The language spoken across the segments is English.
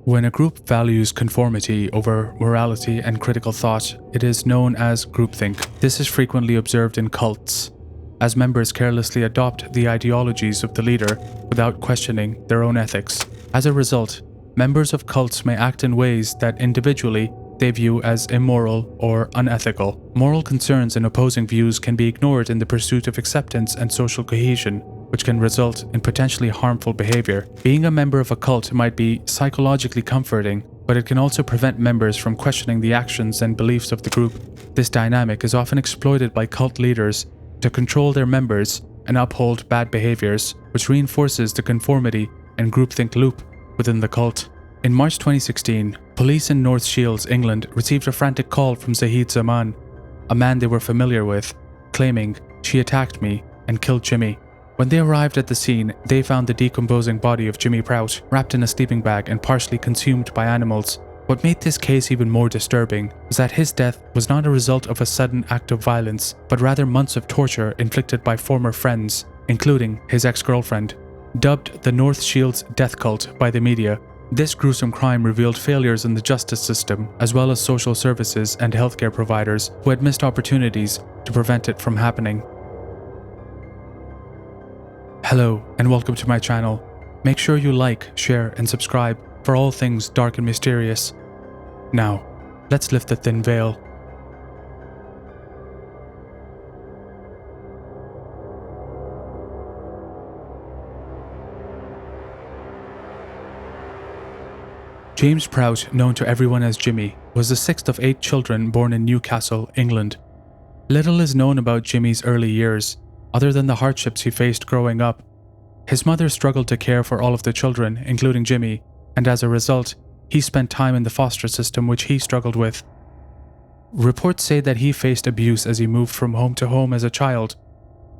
When a group values conformity over morality and critical thought, it is known as groupthink. This is frequently observed in cults, as members carelessly adopt the ideologies of the leader without questioning their own ethics. As a result, members of cults may act in ways that individually they view as immoral or unethical. Moral concerns and opposing views can be ignored in the pursuit of acceptance and social cohesion, which can result in potentially harmful behavior. Being a member of a cult might be psychologically comforting, but it can also prevent members from questioning the actions and beliefs of the group. This dynamic is often exploited by cult leaders to control their members and uphold bad behaviors, which reinforces the conformity and groupthink loop within the cult. In March 2016, police in North Shields, England received a frantic call from Zahid Zaman, a man they were familiar with, claiming, "She attacked me and killed Jimmy." When they arrived at the scene, they found the decomposing body of Jimmy Prout wrapped in a sleeping bag and partially consumed by animals. What made this case even more disturbing was that his death was not a result of a sudden act of violence, but rather months of torture inflicted by former friends, including his ex-girlfriend. Dubbed the North Shields death cult by the media, this gruesome crime revealed failures in the justice system, as well as social services and healthcare providers who had missed opportunities to prevent it from happening. Hello, and welcome to my channel. Make sure you like, share, and subscribe for all things dark and mysterious. Now, let's lift the thin veil. James Prout, known to everyone as Jimmy, was the sixth of 8 children born in Newcastle, England. Little is known about Jimmy's early years, other than the hardships he faced growing up. His mother struggled to care for all of the children, including Jimmy, and as a result, he spent time in the foster system, which he struggled with. Reports say that he faced abuse as he moved from home to home as a child,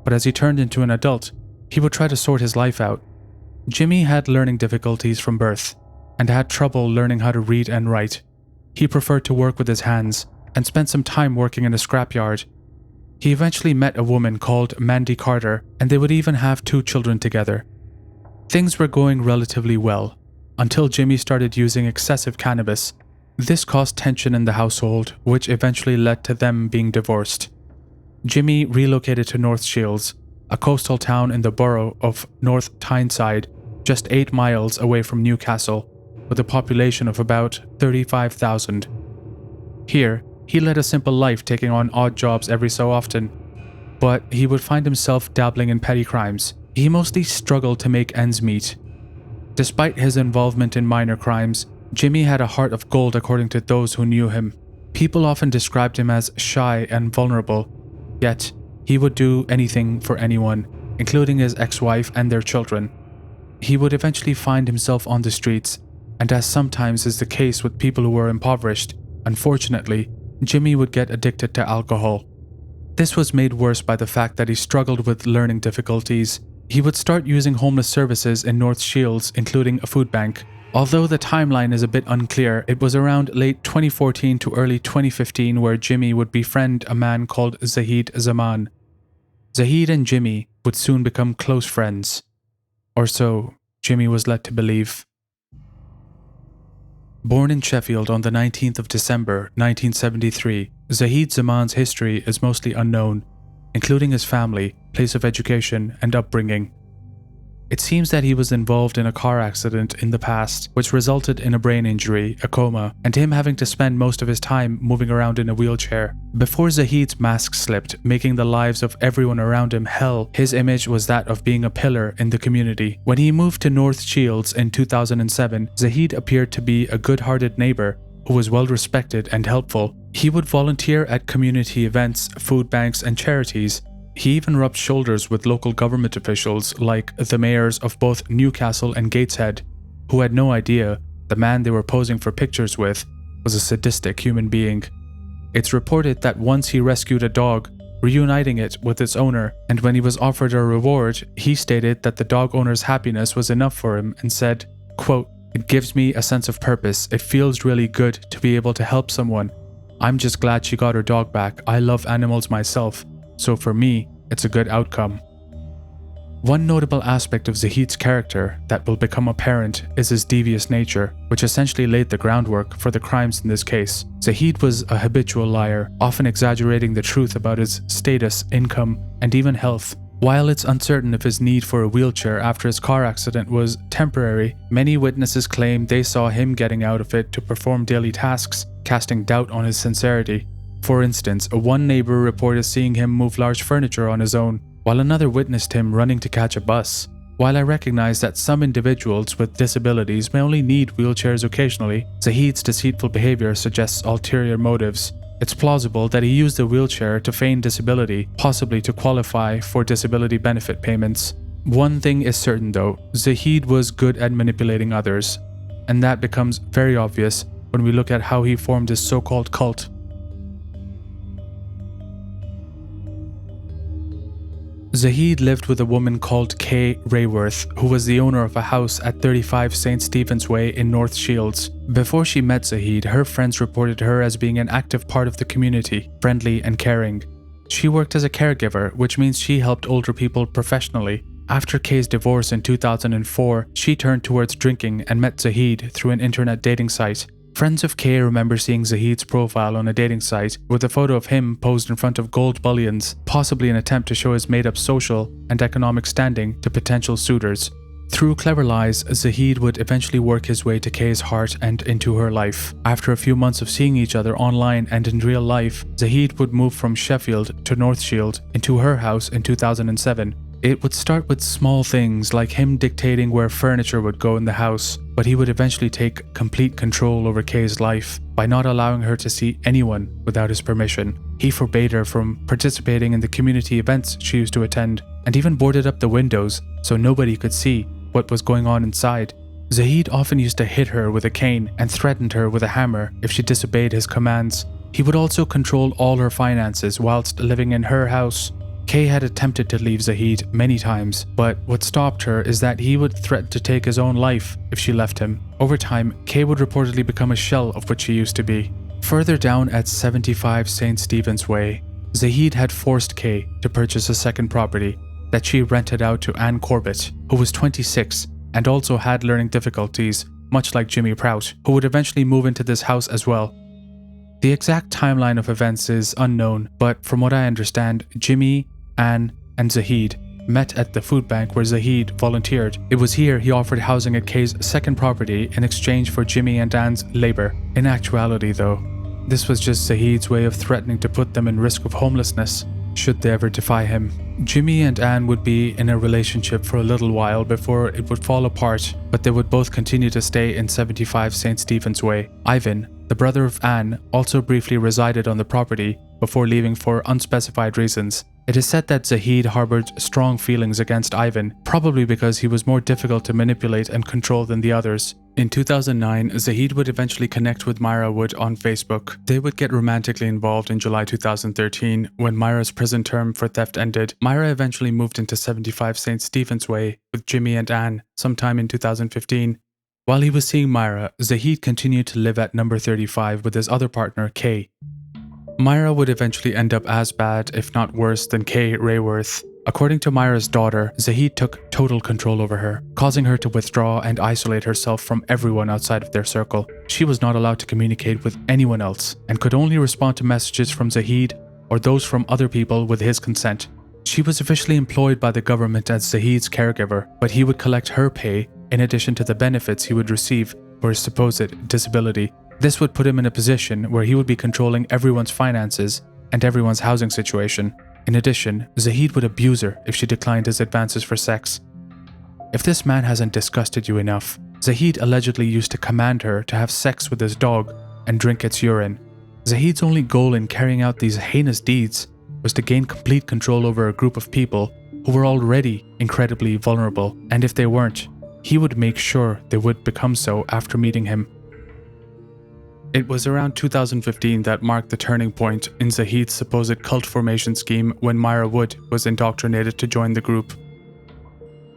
but as he turned into an adult, he would try to sort his life out. Jimmy had learning difficulties from birth, and had trouble learning how to read and write. He preferred to work with his hands, and spent some time working in a scrapyard. He eventually met a woman called Mandy Carter, and they would even have 2 children together. Things were going relatively well, until Jimmy started using excessive cannabis. This caused tension in the household, which eventually led to them being divorced. Jimmy relocated to North Shields, a coastal town in the borough of North Tyneside, just 8 miles away from Newcastle, with a population of about 35,000. Here, he led a simple life, taking on odd jobs every so often, but he would find himself dabbling in petty crimes. He mostly struggled to make ends meet. Despite his involvement in minor crimes, Jimmy had a heart of gold according to those who knew him. People often described him as shy and vulnerable, yet he would do anything for anyone, including his ex-wife and their children. He would eventually find himself on the streets, and as sometimes is the case with people who were impoverished, unfortunately, Jimmy would get addicted to alcohol. This was made worse by the fact that he struggled with learning difficulties. He would start using homeless services in North Shields, including a food bank. Although the timeline is a bit unclear, it was around late 2014 to early 2015 where Jimmy would befriend a man called Zahid Zaman. Zahid and Jimmy would soon become close friends. Or so Jimmy was led to believe. Born in Sheffield on the 19th of December 1973, Zahid Zaman's history is mostly unknown, including his family, place of education, and upbringing. It seems that he was involved in a car accident in the past, which resulted in a brain injury, a coma, and him having to spend most of his time moving around in a wheelchair. Before Zahid's mask slipped, making the lives of everyone around him hell, his image was that of being a pillar in the community. When he moved to North Shields in 2007, Zahid appeared to be a good-hearted neighbor who was well respected and helpful. He would volunteer at community events, food banks, and charities. He even rubbed shoulders with local government officials like the mayors of both Newcastle and Gateshead, who had no idea the man they were posing for pictures with was a sadistic human being. It's reported that once he rescued a dog, reuniting it with its owner, and when he was offered a reward, he stated that the dog owner's happiness was enough for him and said, quote, "It gives me a sense of purpose. It feels really good to be able to help someone. I'm just glad she got her dog back. I love animals myself. So for me, it's a good outcome." One notable aspect of Zahid's character that will become apparent is his devious nature, which essentially laid the groundwork for the crimes in this case. Zahid was a habitual liar, often exaggerating the truth about his status, income, and even health. While it's uncertain if his need for a wheelchair after his car accident was temporary, many witnesses claim they saw him getting out of it to perform daily tasks, casting doubt on his sincerity. For instance, one neighbor reported seeing him move large furniture on his own, while another witnessed him running to catch a bus. While I recognize that some individuals with disabilities may only need wheelchairs occasionally, Zahid's deceitful behavior suggests ulterior motives. It's plausible that he used the wheelchair to feign disability, possibly to qualify for disability benefit payments. One thing is certain though, Zahid was good at manipulating others, and that becomes very obvious when we look at how he formed his so-called cult. Zahid lived with a woman called Kay Rayworth, who was the owner of a house at 35 St. Stephen's Way in North Shields. Before she met Zahid, her friends reported her as being an active part of the community, friendly and caring. She worked as a caregiver, which means she helped older people professionally. After Kay's divorce in 2004, she turned towards drinking and met Zahid through an internet dating site. Friends of Kay remember seeing Zahid's profile on a dating site with a photo of him posed in front of gold bullions, possibly an attempt to show his made-up social and economic standing to potential suitors. Through clever lies, Zahid would eventually work his way to Kay's heart and into her life. After a few months of seeing each other online and in real life, Zahid would move from Sheffield to North Shield into her house in 2007. It would start with small things like him dictating where furniture would go in the house, but he would eventually take complete control over Kay's life by not allowing her to see anyone without his permission. He forbade her from participating in the community events she used to attend, and even boarded up the windows so nobody could see what was going on inside. Zahid often used to hit her with a cane and threatened her with a hammer if she disobeyed his commands. He would also control all her finances whilst living in her house. Kay had attempted to leave Zahid many times, but what stopped her is that he would threaten to take his own life if she left him. Over time, Kay would reportedly become a shell of what she used to be. Further down at 75 St. Stephen's Way, Zahid had forced Kay to purchase a second property that she rented out to Ann Corbett, who was 26 and also had learning difficulties, much like Jimmy Prout, who would eventually move into this house as well. The exact timeline of events is unknown, but from what I understand, Jimmy, Ann, and Zahid met at the food bank where Zahid volunteered. It was here he offered housing at Kay's second property in exchange for Jimmy and Ann's labor. In actuality though, this was just Zahid's way of threatening to put them in risk of homelessness should they ever defy him. Jimmy and Ann would be in a relationship for a little while before it would fall apart, but they would both continue to stay in 75 St. Stephen's Way. Ivan, the brother of Ann, also briefly resided on the property before leaving for unspecified reasons. It is said that Zahid harbored strong feelings against Ivan, probably because he was more difficult to manipulate and control than the others. In 2009, Zahid would eventually connect with Myra Wood on Facebook. They would get romantically involved in July 2013 when Myra's prison term for theft ended. Myra eventually moved into 75 St. Stephen's Way with Jimmy and Ann sometime in 2015. While he was seeing Myra, Zahid continued to live at number 35 with his other partner, Kay. Myra would eventually end up as bad, if not worse, than Kay Rayworth. According to Myra's daughter, Zahid took total control over her, causing her to withdraw and isolate herself from everyone outside of their circle. She was not allowed to communicate with anyone else, and could only respond to messages from Zahid or those from other people with his consent. She was officially employed by the government as Zahid's caregiver, but he would collect her pay in addition to the benefits he would receive for his supposed disability. This would put him in a position where he would be controlling everyone's finances and everyone's housing situation. In addition, Zahid would abuse her if she declined his advances for sex. If this man hasn't disgusted you enough, Zahid allegedly used to command her to have sex with his dog and drink its urine. Zahid's only goal in carrying out these heinous deeds was to gain complete control over a group of people who were already incredibly vulnerable, and if they weren't, he would make sure they would become so after meeting him. It was around 2015 that marked the turning point in Zahid's supposed cult formation scheme when Myra Wood was indoctrinated to join the group.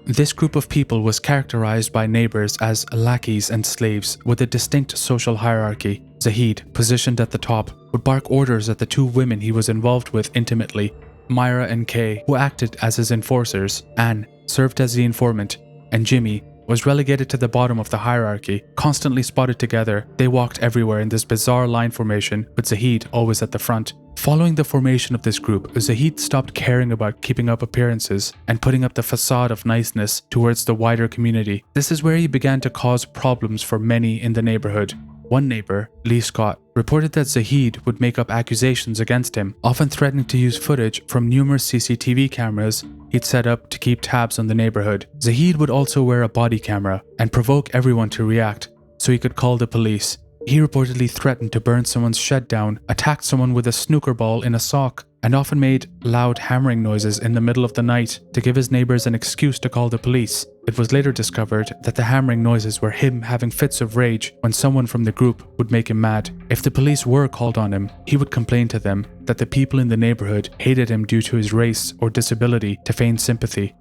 This group of people was characterized by neighbors as lackeys and slaves with a distinct social hierarchy. Zahid, positioned at the top, would bark orders at the two women he was involved with intimately, Myra and Kay, who acted as his enforcers. Ann, served as the informant, and Jimmy was relegated to the bottom of the hierarchy. Constantly spotted together, they walked everywhere in this bizarre line formation, with Zahid always at the front. Following the formation of this group, Zahid stopped caring about keeping up appearances and putting up the facade of niceness towards the wider community. This is where he began to cause problems for many in the neighborhood. One neighbor, Lee Scott, reported that Zahid would make up accusations against him, often threatening to use footage from numerous CCTV cameras he'd set up to keep tabs on the neighborhood. Zahid would also wear a body camera and provoke everyone to react so he could call the police. He reportedly threatened to burn someone's shed down, attacked someone with a snooker ball in a sock, and often made loud hammering noises in the middle of the night to give his neighbors an excuse to call the police. It was later discovered that the hammering noises were him having fits of rage when someone from the group would make him mad. If the police were called on him, he would complain to them that the people in the neighborhood hated him due to his race or disability to feign sympathy.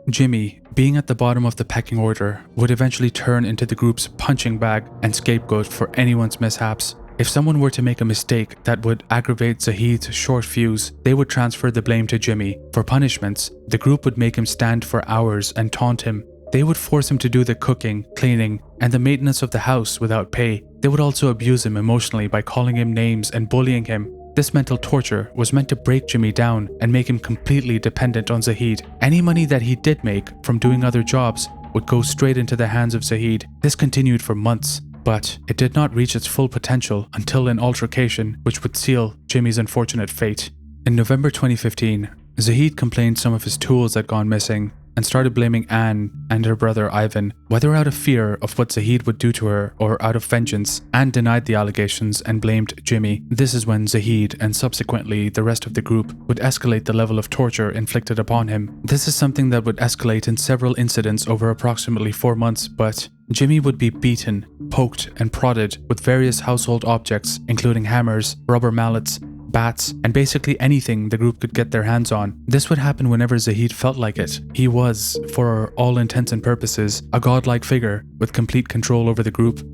Jimmy, being at the bottom of the pecking order, would eventually turn into the group's punching bag and scapegoat for anyone's mishaps. If someone were to make a mistake that would aggravate Zahid's short fuse, they would transfer the blame to Jimmy. For punishments, the group would make him stand for hours and taunt him. They would force him to do the cooking, cleaning, and the maintenance of the house without pay. They would also abuse him emotionally by calling him names and bullying him. This mental torture was meant to break Jimmy down and make him completely dependent on Zahid. Any money that he did make from doing other jobs would go straight into the hands of Zahid. This continued for months, but it did not reach its full potential until an altercation which would seal Jimmy's unfortunate fate. In November 2015, Zahid complained some of his tools had gone missing and started blaming Ann and her brother Ivan, whether out of fear of what Zahid would do to her or out of vengeance. Ann denied the allegations and blamed Jimmy. This is when Zahid and subsequently the rest of the group would escalate the level of torture inflicted upon him. This is something that would escalate in several incidents over approximately 4 months, but Jimmy would be beaten, poked, and prodded with various household objects, including hammers, rubber mallets, bats, and basically anything the group could get their hands on. This would happen whenever Zahid felt like it. He was, for all intents and purposes, a godlike figure with complete control over the group.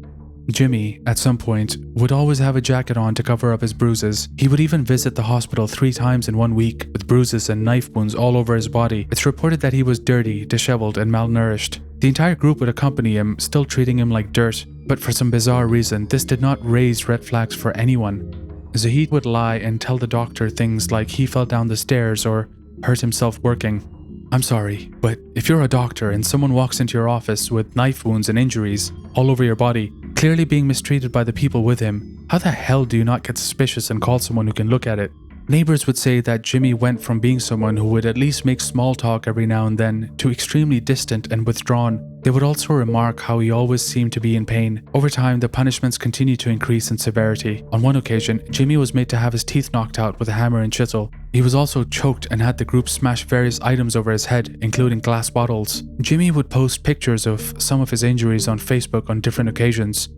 Jimmy, at some point, would always have a jacket on to cover up his bruises. He would even visit the hospital 3 times in 1 week, with bruises and knife wounds all over his body. It's reported that he was dirty, disheveled, and malnourished. The entire group would accompany him, still treating him like dirt, but for some bizarre reason, this did not raise red flags for anyone. Zahid would lie and tell the doctor things like he fell down the stairs or hurt himself working. I'm sorry, but if you're a doctor and someone walks into your office with knife wounds and injuries all over your body, clearly being mistreated by the people with him, how the hell do you not get suspicious and call someone who can look at it? Neighbors would say that Jimmy went from being someone who would at least make small talk every now and then to extremely distant and withdrawn. They would also remark how he always seemed to be in pain. Over time, the punishments continued to increase in severity. On one occasion, Jimmy was made to have his teeth knocked out with a hammer and chisel. He was also choked and had the group smash various items over his head, including glass bottles. Jimmy would post pictures of some of his injuries on Facebook on different occasions.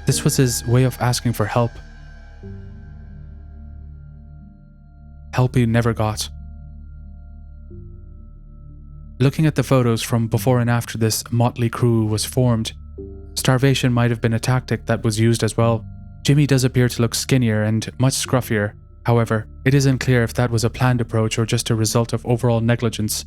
This was his way of asking for help. Help he never got. Looking at the photos from before and after this motley crew was formed, starvation might have been a tactic that was used as well. Jimmy does appear to look skinnier and much scruffier. However, it is unclear if that was a planned approach or just a result of overall negligence.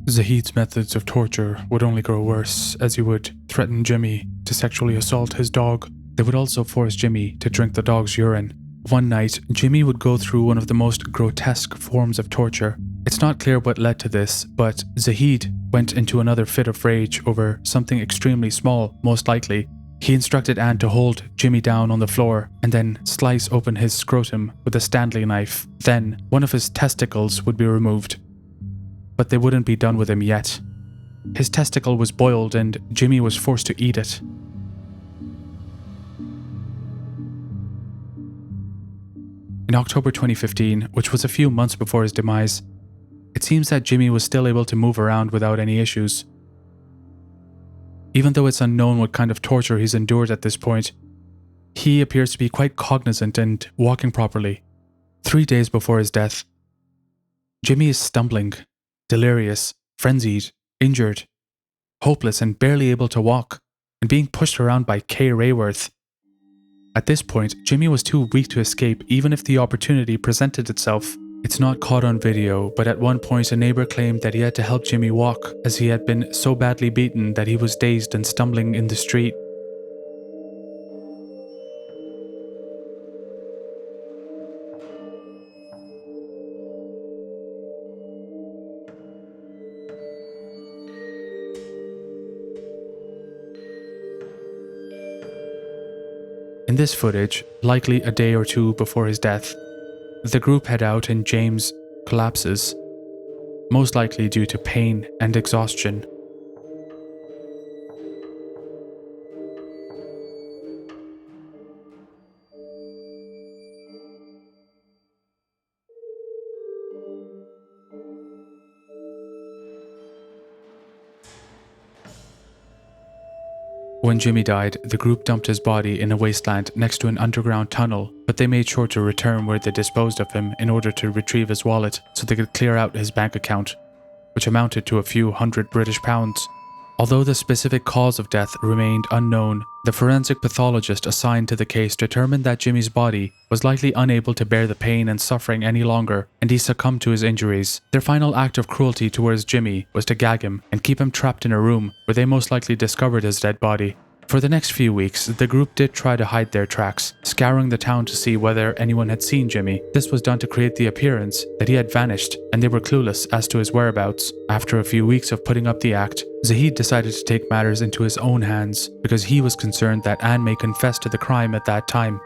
Zahid's methods of torture would only grow worse, as he would threaten Jimmy to sexually assault his dog. They would also force Jimmy to drink the dog's urine. One night, Jimmy would go through one of the most grotesque forms of torture. It's not clear what led to this, but Zahid went into another fit of rage over something extremely small, most likely. He instructed Ann to hold Jimmy down on the floor and then slice open his scrotum with a Stanley knife. Then, one of his testicles would be removed. But they wouldn't be done with him yet. His testicle was boiled and Jimmy was forced to eat it. In October 2015, which was a few months before his demise, it seems that Jimmy was still able to move around without any issues. Even though it's unknown what kind of torture he's endured at this point, he appears to be quite cognizant and walking properly. 3 days before his death, Jimmy is stumbling, delirious, frenzied, injured, hopeless and barely able to walk, and being pushed around by Kay Rayworth. At this point, Jimmy was too weak to escape even if the opportunity presented itself. It's not caught on video, but at one point a neighbor claimed that he had to help Jimmy walk as he had been so badly beaten that he was dazed and stumbling in the street. In this footage, likely a day or two before his death, the group head out and James collapses, most likely due to pain and exhaustion. When Jimmy died, the group dumped his body in a wasteland next to an underground tunnel, but they made sure to return where they disposed of him in order to retrieve his wallet so they could clear out his bank account, which amounted to a few hundred British pounds. Although the specific cause of death remained unknown, the forensic pathologist assigned to the case determined that Jimmy's body was likely unable to bear the pain and suffering any longer, and he succumbed to his injuries. Their final act of cruelty towards Jimmy was to gag him and keep him trapped in a room where they most likely discovered his dead body. For the next few weeks, the group did try to hide their tracks, scouring the town to see whether anyone had seen Jimmy. This was done to create the appearance that he had vanished, and they were clueless as to his whereabouts. After a few weeks of putting up the act, Zahid decided to take matters into his own hands because he was concerned that Ann may confess to the crime at that time.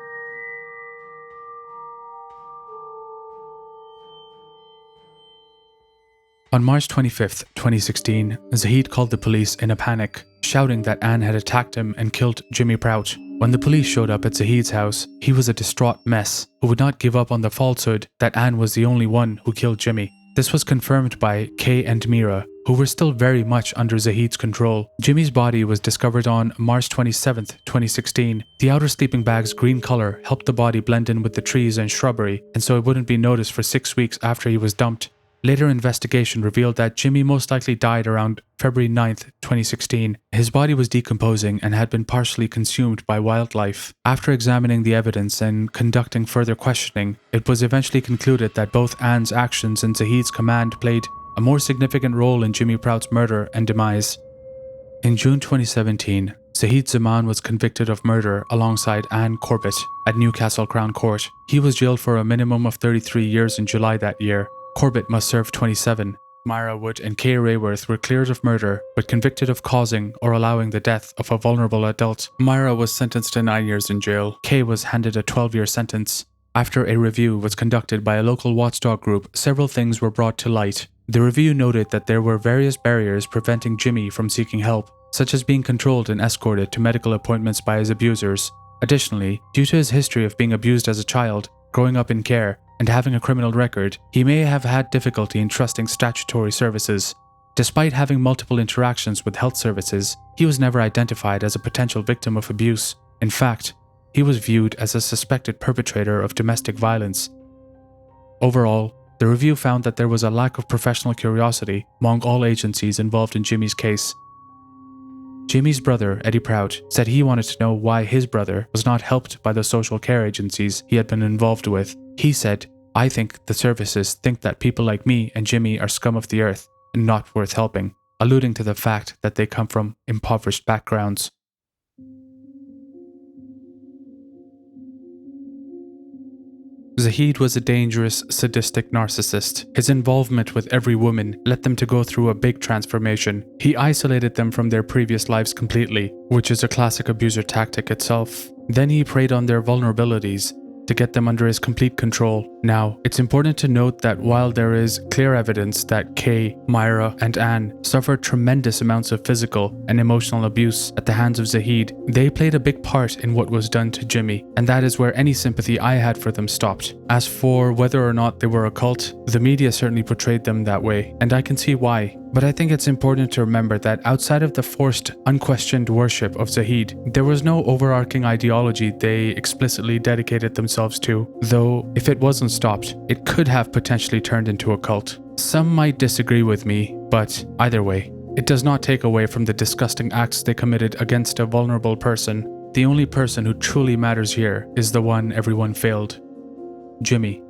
On March 25th, 2016, Zahid called the police in a panic, shouting that Ann had attacked him and killed Jimmy Prout. When the police showed up at Zahid's house, he was a distraught mess who would not give up on the falsehood that Ann was the only one who killed Jimmy. This was confirmed by Kay and Myra, who were still very much under Zahid's control. Jimmy's body was discovered on March 27th, 2016. The outer sleeping bag's green color helped the body blend in with the trees and shrubbery, and so it wouldn't be noticed for 6 weeks after he was dumped. Later investigation revealed that Jimmy most likely died around February 9th, 2016. His body was decomposing and had been partially consumed by wildlife. After examining the evidence and conducting further questioning, it was eventually concluded that both Ann's actions and Zahid's command played a more significant role in Jimmy Prout's murder and demise. In June 2017, Zahid Zaman was convicted of murder alongside Ann Corbett at Newcastle Crown Court. He was jailed for a minimum of 33 years in July that year. Corbett must serve 27. Myra Wood and Kay Rayworth were cleared of murder, but convicted of causing or allowing the death of a vulnerable adult. Myra was sentenced to 9 years in jail. Kay was handed a 12-year sentence. After a review was conducted by a local watchdog group, several things were brought to light. The review noted that there were various barriers preventing Jimmy from seeking help, such as being controlled and escorted to medical appointments by his abusers. Additionally, due to his history of being abused as a child, growing up in care, and having a criminal record, he may have had difficulty in trusting statutory services. Despite having multiple interactions with health services, he was never identified as a potential victim of abuse. In fact, he was viewed as a suspected perpetrator of domestic violence. Overall, the review found that there was a lack of professional curiosity among all agencies involved in Jimmy's case. Jimmy's brother, Eddie Prout, said he wanted to know why his brother was not helped by the social care agencies he had been involved with. He said, "I think the services think that people like me and Jimmy are scum of the earth and not worth helping," alluding to the fact that they come from impoverished backgrounds. Zahid was a dangerous, sadistic narcissist. His involvement with every woman led them to go through a big transformation. He isolated them from their previous lives completely, which is a classic abuser tactic itself. Then he preyed on their vulnerabilities to get them under his complete control. Now, it's important to note that while there is clear evidence that Kay, Myra, and Ann suffered tremendous amounts of physical and emotional abuse at the hands of Zahid, they played a big part in what was done to Jimmy, and that is where any sympathy I had for them stopped. As for whether or not they were a cult, the media certainly portrayed them that way, and I can see why. But I think it's important to remember that outside of the forced, unquestioned worship of Zahid, there was no overarching ideology they explicitly dedicated themselves to, though if it wasn't stopped, it could have potentially turned into a cult. Some might disagree with me, but either way, it does not take away from the disgusting acts they committed against a vulnerable person. The only person who truly matters here is the one everyone failed: Jimmy.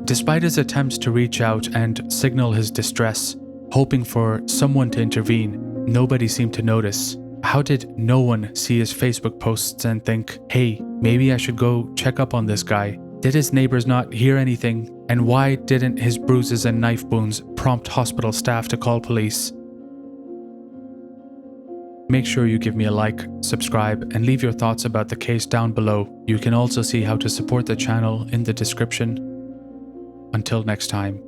Despite his attempts to reach out and signal his distress, hoping for someone to intervene, nobody seemed to notice. How did no one see his Facebook posts and think, hey, maybe I should go check up on this guy? Did his neighbors not hear anything? And why didn't his bruises and knife wounds prompt hospital staff to call police? Make sure you give me a like, subscribe, and leave your thoughts about the case down below. You can also see how to support the channel in the description. Until next time.